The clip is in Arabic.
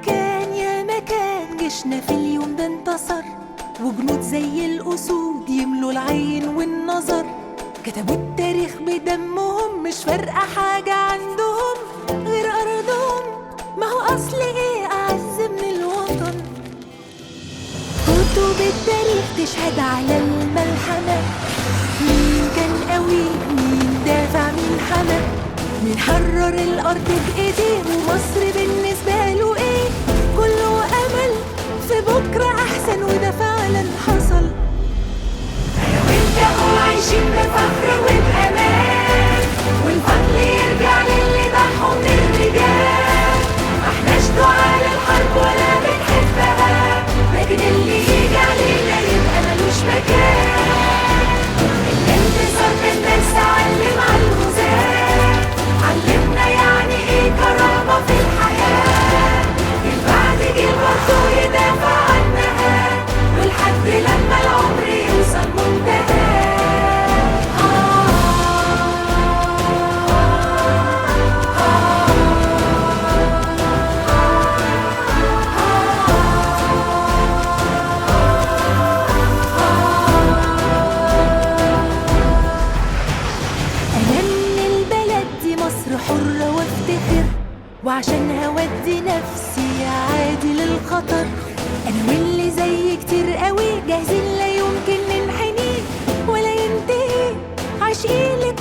كان يا مكان جيشنا في اليوم ده انتصر، وجنود زي الأسود يملوا العين والنظر، كتبوا التاريخ بدمهم، مش فارقة حاجة عندهم غير أرضهم. ما هو أصل إيه أعز من الوطن؟ كتب التاريخ تشهد على الملحمة، مين كان قوي، مين دافع، مين حمى، مين حرر الأرض بإيديه، ومصر بالنسبة له إيه؟ كله أمل في بكرة أحسن، وده فعلا حصل. أنا وأنت عايشين بفخر وبأمان، والفضل يرجع للي ضحوا من الرجال. ما احناش دعاة للحرب ولا بنحبها، لكن اللي يجي علينا يبقى ملوش مكان. الانتصار كان درس علم على الغزاة، علمنا يعني ايه كرامة في الحياة. البعد جيل برضه يدافع عنها، ولحد لما العمر يوصل منتهى. أنا من البلد دي مصر حرة وافتخر، وعشان هودي نفسي عادي للخطر. أنا واللي زي كتير قوي جاهزين لا يمكن ننحني ولا ينتهي، عاشقين